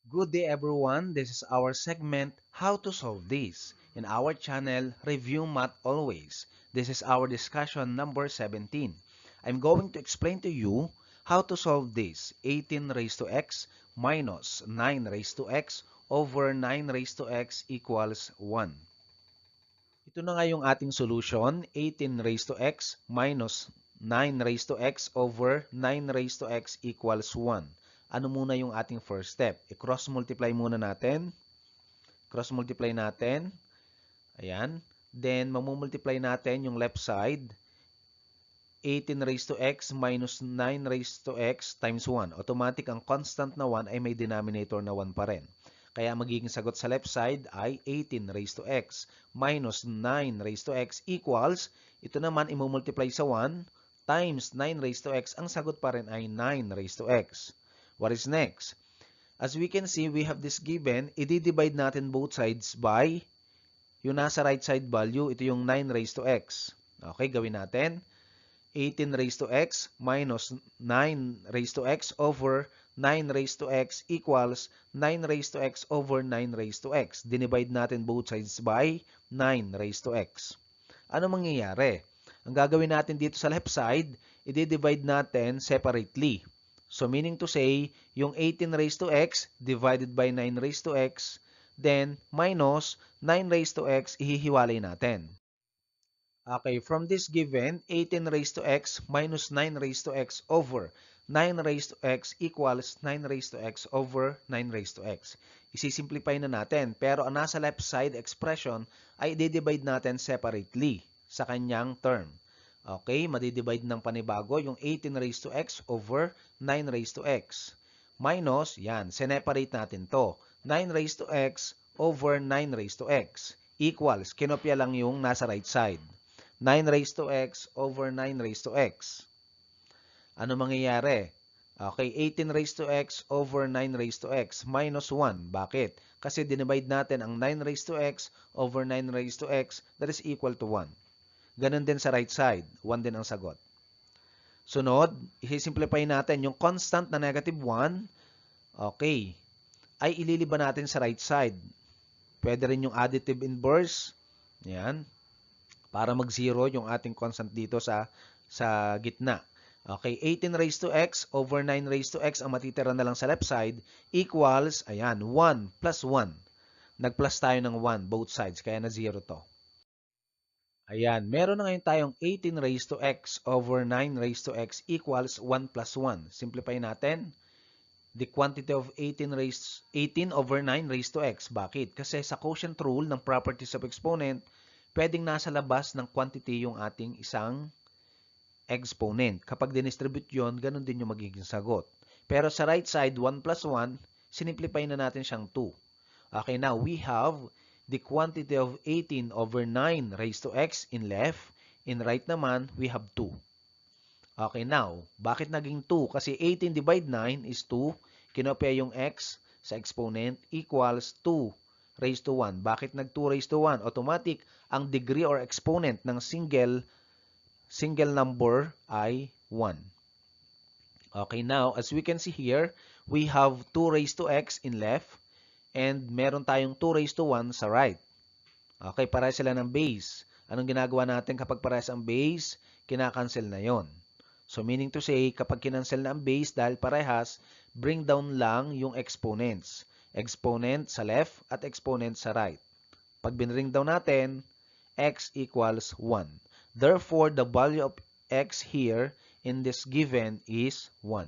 Good day everyone, this is our segment, How to Solve This. In our channel, Review Math Always. This is our discussion number 17. I'm going to explain to you how to solve this 18 raised to x minus 9 raised to x over 9 raised to x equals 1. Ito na nga yung ating solution, 18 raised to x minus 9 raised to x over 9 raised to x equals 1. Ano muna yung ating first step? I-cross multiply muna natin. Cross multiply natin. Ayan. Then, mamumultiply natin yung left side. 18 raised to x minus 9 raised to x times 1. Automatic, ang constant na 1 ay may denominator na 1 pa rin. Kaya magiging sagot sa left side ay 18 raised to x minus 9 raised to x equals, ito naman imumultiply sa 1 times 9 raised to x. Ang sagot pa rin ay 9 raised to x. What is next? As we can see, we have this given. I-divide natin both sides by yung nasa right side value. Ito yung 9 raised to x. Okay, gawin natin. 18 raised to x minus 9 raised to x over 9 raised to x equals 9 raised to x over 9 raised to x. Dinivide natin both sides by 9 raised to x. Ano mangyayari? Ang gagawin natin dito sa left side, i-divide natin separately. So meaning to say, yung 18 raised to x divided by 9 raised to x, then minus 9 raised to x, ihihiwalay natin. Okay, from this given, 18 raised to x minus 9 raised to x over 9 raised to x equals 9 raised to x over 9 raised to x. Isisimplify na natin, pero ang nasa left side expression ay i-divide natin separately sa kanyang term. Okay, madidivide ng panibago yung 18 raised to x over 9 raised to x. Minus, yan, separate natin to. 9 raised to x over 9 raised to x equals, kinopya lang yung nasa right side. 9 raised to x over 9 raised to x. Ano mangyayari? Okay, 18 raised to x over 9 raised to x minus 1. Bakit? Kasi dinivide natin ang 9 raised to x over 9 raised to x, that is equal to 1. Ganun din sa right side, 1 din ang sagot. Sunod, i-simplify natin yung constant na negative 1, okay, ay ililiban natin sa right side. Pwede rin yung additive inverse, yan, para mag-zero yung ating constant dito sa gitna. Okay, 18 raised to x over 9 raised to x ang matitira na lang sa left side equals, ayan, 1 plus 1. Nag-plus tayo ng 1 both sides, kaya na 0 to. Ayan, meron na ngayon tayong 18 raised to x over 9 raised to x equals 1 plus 1. Simplify natin. The quantity of 18 over 9 raised to x. Bakit? Kasi sa quotient rule ng properties of exponent, pwedeng nasa labas ng quantity yung ating isang exponent. Kapag dinistribute yon, ganun din yung magiging sagot. Pero sa right side, 1 plus 1, sinimplify na natin siyang 2. Okay, now we have the quantity of 18 over 9 raised to x in left. In right naman, we have 2. Okay, now, bakit naging 2? Kasi 18 divide 9 is 2. Kinopya yung x sa exponent equals 2 raised to 1. Bakit nag 2 raised to 1? Automatic, ang degree or exponent ng single number ay 1. Okay, now, as we can see here, we have 2 raised to x in left and meron tayong 2 raised to 1 sa right. Okay, parehas sila ng base. Anong ginagawa natin kapag parehas ang base? Kinakancel na yon. So, meaning to say, kapag kinancel na ang base dahil parehas, bring down lang yung exponents. Exponent sa left at exponent sa right. Pag binring down natin, x equals 1. Therefore, the value of x here in this given is 1.